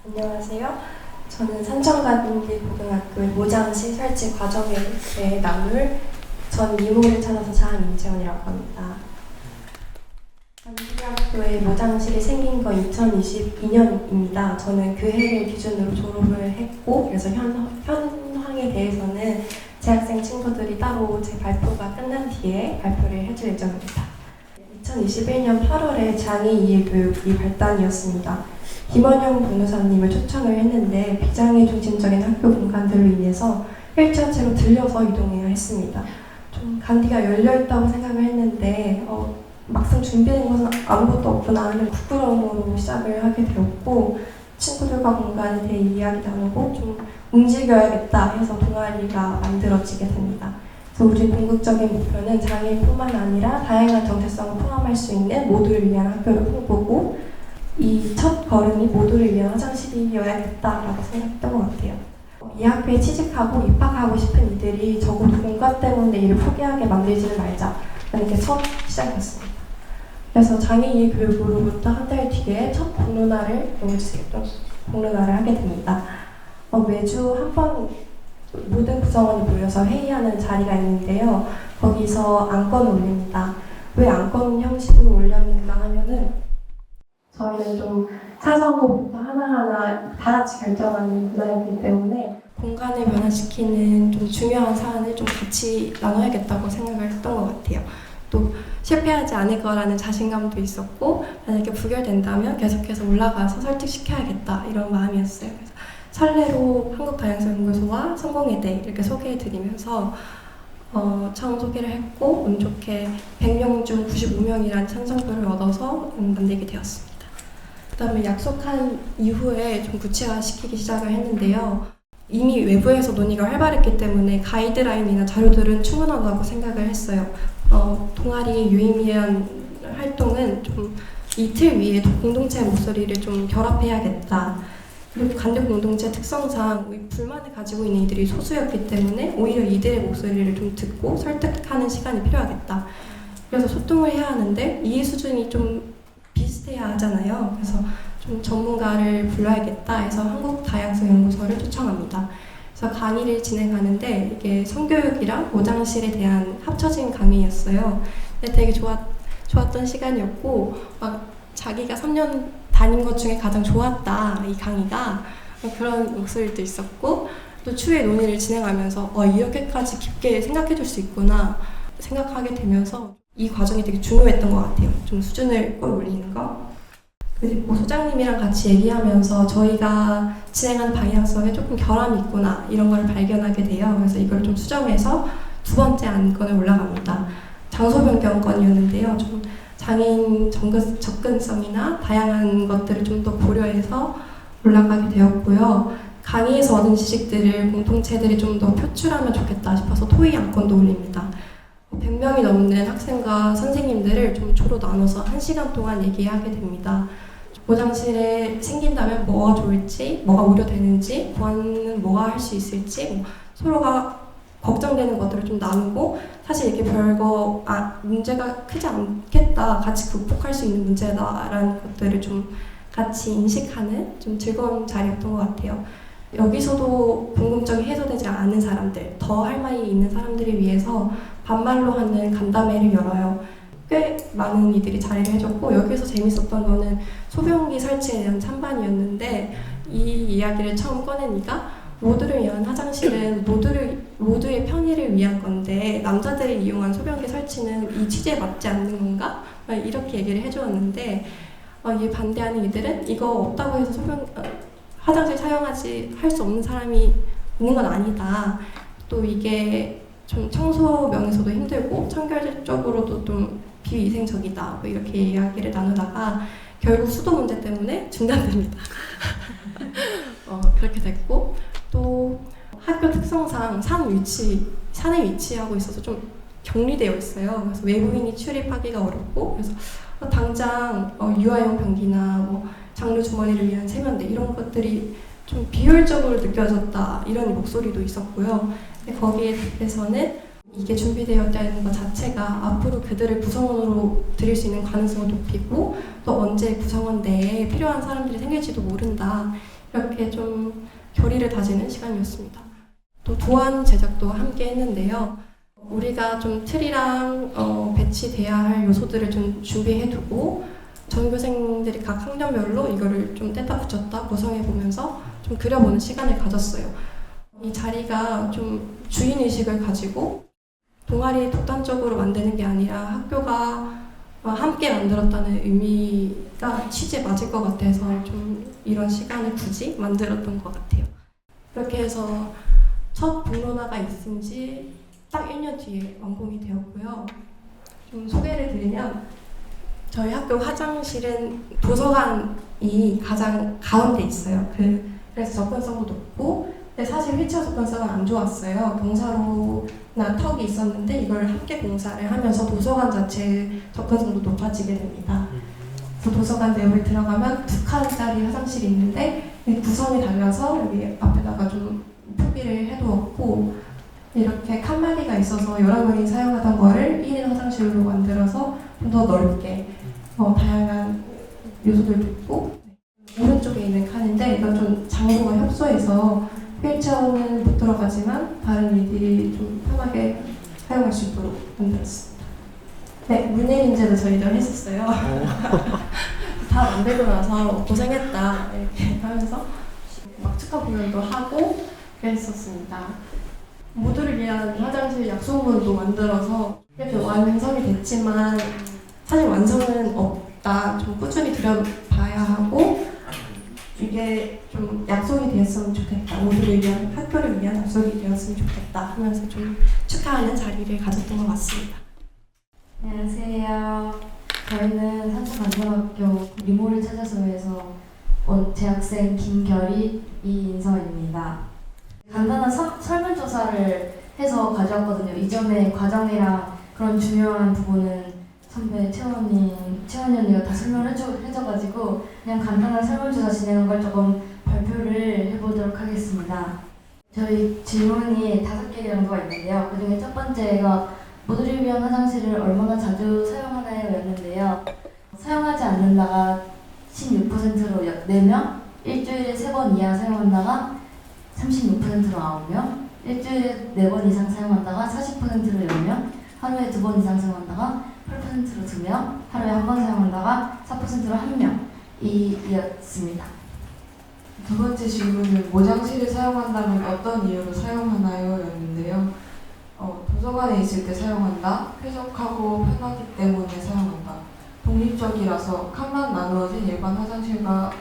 안녕하세요. 저는 산청가동길고등학교의 모장실 설치 과정에 대해 나눌 전 이모를 찾아서 자한 임채원이라고 합니다. 단기학교의 모장실이 생긴 건 2022년입니다. 저는 그 해를 기준으로 졸업을 했고, 그래서 현황에 대해서는 제 학생 친구들이 따로 제 발표가 끝난 뒤에 발표를 해줄 예정입니다. 2021년 8월에 장애이해교육이 발단이었습니다. 김원영 변호사님을 초청을 했는데 비장애 중심적인 학교 공간들로 인해서 일자체로 들려서 이동해야 했습니다. 좀 간디가 열려있다고 생각을 했는데 막상 준비된 것은 아무것도 없구나 하는 부끄러움으로 시작을 하게 되었고, 친구들과 공간에 대해 이야기 나누고 좀 움직여야겠다 해서 동아리가 만들어지게 됩니다. 그래서 우리 궁극적인 목표는 장애인뿐만 아니라 다양한 정체성을 포함할 수 있는 모두를 위한 학교를 꿈꾸고, 이 첫 걸음이 모두를 위한 화장실이어야겠다라고 생각했던 것 같아요. 이 학교에 취직하고 입학하고 싶은 이들이 적어도 공간 때문에 이를 포기하게 만들지는 말자라는 게 첫 시작이었습니다. 그래서 장애인 교육으로부터 한 달 뒤에 첫 공론화를 하게 됩니다. 매주 한 번 모든 구성원이 모여서 회의하는 자리가 있는데요. 거기서 안건을 올립니다. 왜 안건 형식으로 올렸는가 하면은, 저희는 좀 사소한 하나하나 다 같이 결정하는 문화이기 때문에 공간을 변화시키는 좀 중요한 사안을 좀 같이 나눠야겠다고 생각을 했던 것 같아요. 또 실패하지 않을 거라는 자신감도 있었고, 만약에 부결된다면 계속해서 올라가서 설득시켜야겠다 이런 마음이었어요. 그래서 선례로 한국다양성연구소와 성공회대 이렇게 소개해드리면서 처음 소개를 했고, 운 좋게 100명 중 95명이라는 찬성표를 얻어서 만들게 되었습니다. 그다음에 약속한 이후에 좀 구체화시키기 시작을 했는데요. 이미 외부에서 논의가 활발했기 때문에 가이드라인이나 자료들은 충분하다고 생각을 했어요. 동아리의 유의미한 활동은 좀 이 틀 위에 공동체의 목소리를 좀 결합해야겠다. 그리고 간대 공동체 특성상 불만을 가지고 있는 이들이 소수였기 때문에 오히려 이들의 목소리를 좀 듣고 설득하는 시간이 필요하겠다. 그래서 소통을 해야 하는데 이해 수준이 좀 비슷해야 하잖아요. 그래서 좀 전문가를 불러야겠다 해서 한국다양성연구소를 초청합니다. 그래서 강의를 진행하는데 이게 성교육이랑 모장실에 대한 합쳐진 강의였어요. 근데 되게 좋았던 시간이었고, 막 자기가 3년 다닌 것 중에 가장 좋았다, 이 강의가. 그런 목소리도 있었고, 또 추후에 논의를 진행하면서 이렇게까지 깊게 생각해 줄 수 있구나 생각하게 되면서 이 과정이 되게 중요했던 것 같아요. 좀 수준을 끌어올리는 거. 그리고 소장님이랑 같이 얘기하면서 저희가 진행하는 방향성에 조금 결함이 있구나 이런 걸 발견하게 돼요. 그래서 이걸 좀 수정해서 두 번째 안건에 올라갑니다. 장소 변경 건이었는데요. 좀 장애인 접근성이나 다양한 것들을 좀 더 고려해서 올라가게 되었고요. 강의에서 얻은 지식들을 공동체들이 좀 더 표출하면 좋겠다 싶어서 토의 안건도 올립니다. 100명이 넘는 학생과 선생님들을 좀 조로 나눠서 1시간 동안 얘기하게 됩니다. 모장실에 생긴다면 뭐가 좋을지, 뭐가 우려되는지, 보안은 뭐가 할 수 있을지, 서로가 걱정되는 것들을 좀 나누고, 사실 이게 문제가 크지 않겠다, 같이 극복할 수 있는 문제다라는 것들을 좀 같이 인식하는 좀 즐거운 자리였던 것 같아요. 여기서도 궁금증이 해소되지 않은 사람들, 더 할 말이 있는 사람들을 위해서 반말로 하는 간담회를 열어요. 꽤 많은 이들이 자리를 해줬고, 여기서 재밌었던 거는 소변기 설치에 대한 찬반이었는데, 이 이야기를 처음 꺼낸 이가 모두를 위한 화장실은 모두의 편의를 위한 건데 남자들이 이용한 소변기 설치는 이 취지에 맞지 않는 건가? 이렇게 얘기를 해주었는데, 이에 반대하는 이들은 이거 없다고 해서 화장실 사용하지 할 수 없는 사람이 있는 건 아니다. 또 이게 좀 청소 면에서도 힘들고 청결적으로도 좀 비위생적이다. 뭐 이렇게 이야기를 나누다가 결국 수도 문제 때문에 중단됩니다. 그렇게 됐고, 또 학교 특성상 산에 위치하고 있어서 좀 격리되어 있어요. 그래서 외부인이 출입하기가 어렵고, 그래서 당장 유아용 변기나 장류 주머니를 위한 세면대 이런 것들이 좀 비효율적으로 느껴졌다 이런 목소리도 있었고요. 근데 거기에 대해서는 이게 준비되었다는 것 자체가 앞으로 그들을 구성원으로 들일 수 있는 가능성을 높이고, 또 언제 구성원 내에 필요한 사람들이 생길지도 모른다 이렇게 좀 교리를 다지는 시간이었습니다. 또 도안 제작도 함께 했는데요. 우리가 좀 틀이랑 배치돼야 할 요소들을 좀 준비해두고 전교생들이 각 학년별로 이거를 좀 뗐다 붙였다 구성해보면서 좀 그려보는 시간을 가졌어요. 이 자리가 좀 주인의식을 가지고 동아리 독단적으로 만드는 게 아니라 학교가 함께 만들었다는 의미가 취지에 맞을 것 같아서 좀 이런 시간을 굳이 만들었던 것 같아요. 그렇게 해서 첫 본론화가 있은 지 딱 1년 뒤에 완공이 되었고요. 좀 소개를 드리면 저희 학교 화장실은 도서관이 가장 가운데 있어요. 그래서 접근성도 높고, 근데 사실 휠체어 접근성은 안 좋았어요. 동사로나 턱이 있었는데 이걸 함께 공사를 하면서 도서관 자체의 접근성도 높아지게 됩니다. 그래서 도서관 내부에 들어가면 2칸짜리 화장실이 있는데 구성이 달라서 여기 앞에다가 좀 표기를 해두었고, 이렇게 칸막이가 있어서 여러분이 사용하던 거를 1인 화장실로 만들어서 좀 더 넓게 다양한 요소들도 있고, 오른쪽에 있는 칸인데 이건 좀 장소가 협소해서 휠체어는 못 들어가지만 다른 이들이 좀 편하게 사용할 수 있도록 만들었습니다. 네, 문예인제도 저희들 했었어요. 다 만들고 나서 고생했다 이렇게 하면서 막 축하 공연도 하고 그랬었습니다. 모두를 위한 화장실 약속문도 만들어서 이렇게 완성이 됐지만 사실 완성은 없다. 좀 꾸준히 들여봐야 하고 이게 좀 약속이 되었으면 좋겠다. 모두를 위한, 학교를 위한 약속이 되었으면 좋겠다 하면서 좀 축하하는 자리를 가졌던 것 같습니다. 안녕하세요. 저희는 산천간선학교 리모를 찾아서에서 온 재학생 김결희 이인서입니다. 간단한 설문조사를 해서 가져왔거든요. 이전에 과정이랑 그런 중요한 부분은 선배 채원이 언니가 다 설명을 해줘가지고 그냥 간단한 설문조사 진행한 걸 조금 발표를 해보도록 하겠습니다. 저희 질문이 5개 정도가 있는데요. 그중에 첫 번째가 모두를 위한 화장실을 얼마나 자주 사용하나요? 였는데요. 사용하지 않는다가 16%로 4명, 일주일에 3번 이하 사용한다가 36%로 9명, 일주일에 4번 이상 사용한다가 40%로 10명, 하루에 2번 이상 사용한다가 8%로 2명, 하루에 1번 사용한다가 4%로 1명이었습니다. 두 번째 질문은 모장실을 사용한다면 어떤 이유로 사용하나요? 였는데요. 도서관에 있을 때 사용한다, 쾌적하고 편하기 때문에 사용한다, 독립적이라서 칸만 나누어진 일반 화장실과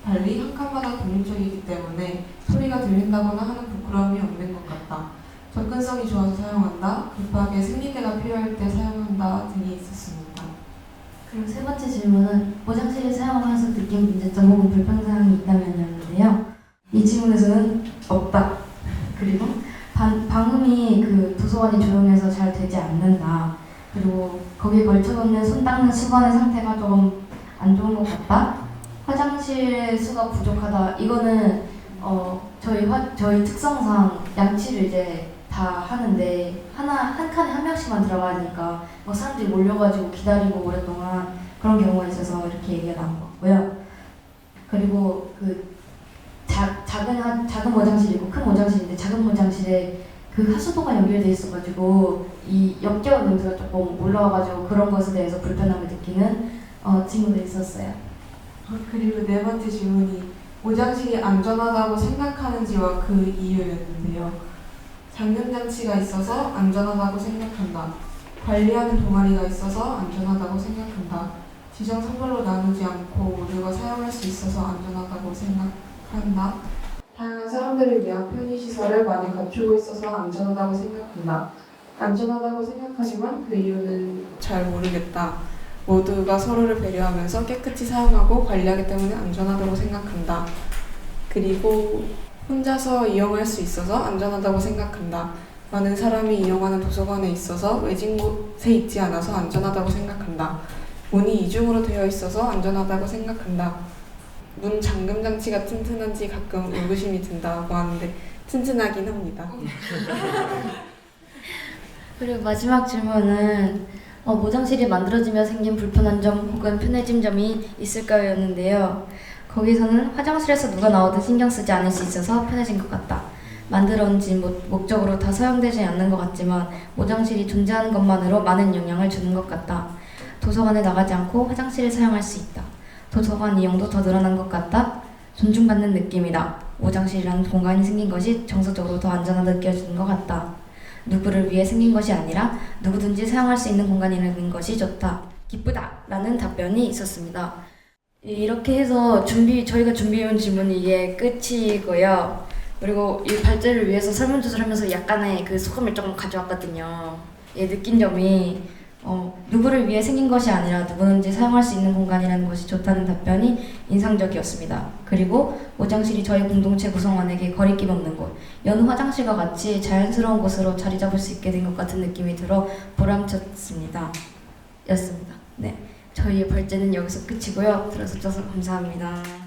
달리 한 칸마다 독립적이기 때문에 소리가 들린다거나 하는 부끄러움이 없는 것 같다, 접근성이 좋아서 사용한다, 급하게 생리대가 필요할 때 사용한다 등이 있었습니다. 그리고 세 번째 질문은 모장실을 사용하면서 느낀 문제점 혹은 불편사항이 있다면 였는데요. 이 질문에서는 없다. 그리고 방음이 도서관이 조용해서 잘 되지 않는다. 그리고 거기에 걸쳐놓는 손 닦는 수건의 상태가 좀 안 좋은 것 같다. 화장실 수가 부족하다. 이거는 저희 특성상 양치를 이제 다 하는데 한 칸에 한 명씩만 들어가니까 막 사람들이 몰려가지고 기다리고 오랫동안 그런 경우가 있어서 이렇게 얘기가 나온 것 같고요. 그리고 작은 모장실이고 큰 모장실인데 작은 모장실에 하수도가 연결돼 있어가지고 이 역겨운 냄새가 조금 올라와가지고 그런 것에 대해서 불편함을 느끼는 친구들이 있었어요. 그리고 네 번째 질문이 모장실이 안전하다고 생각하는지와 그 이유였는데요. 잠금장치가 있어서 안전하다고 생각한다, 관리하는 동아리가 있어서 안전하다고 생각한다, 지정 성별로 나누지 않고 모두가 사용할 수 있어서 안전하다고 생각한다, 다양한 사람들을 위한 편의시설을 많이 갖추고 있어서 안전하다고 생각한다, 안전하다고 생각하지만 그 이유는 잘 모르겠다, 모두가 서로를 배려하면서 깨끗이 사용하고 관리하기 때문에 안전하다고 생각한다, 그리고 혼자서 이용할 수 있어서 안전하다고 생각한다, 많은 사람이 이용하는 도서관에 있어서 외진 곳에 있지 않아서 안전하다고 생각한다, 문이 이중으로 되어 있어서 안전하다고 생각한다, 문 잠금 장치가 튼튼한지 가끔 의구심이 든다고 하는데 튼튼하긴 합니다. 그리고 마지막 질문은 모장실이 만들어지며 생긴 불편한 점 혹은 편해진 점이 있을까요? 였는데요. 거기서는 화장실에서 누가 나오든 신경 쓰지 않을 수 있어서 편해진 것 같다. 만들어온 지 목적으로 다 사용되지 않는 것 같지만 모장실이 존재하는 것만으로 많은 영향을 주는 것 같다. 도서관에 나가지 않고 화장실을 사용할 수 있다. 도서관 이용도 더 늘어난 것 같다. 존중받는 느낌이다. 모장실이라는 공간이 생긴 것이 정서적으로 더 안전하게 느껴지는 것 같다. 누구를 위해 생긴 것이 아니라 누구든지 사용할 수 있는 공간이라는 것이 좋다. 기쁘다! 라는 답변이 있었습니다. 이렇게 해서 저희가 준비해온 질문이 이게 끝이고요. 그리고 이 발제를 위해서 설문조사를 하면서 약간의 그 소감을 조금 가져왔거든요. 느낀 점이 누구를 위해 생긴 것이 아니라 누구든지 사용할 수 있는 공간이라는 것이 좋다는 답변이 인상적이었습니다. 그리고 모장실이 저희 공동체 구성원에게 거리낌 없는 곳, 여느 화장실과 같이 자연스러운 곳으로 자리 잡을 수 있게 된 것 같은 느낌이 들어 보람찼습니다. 였습니다. 네, 저희의 발제는 여기서 끝이고요. 들어주셔서 감사합니다.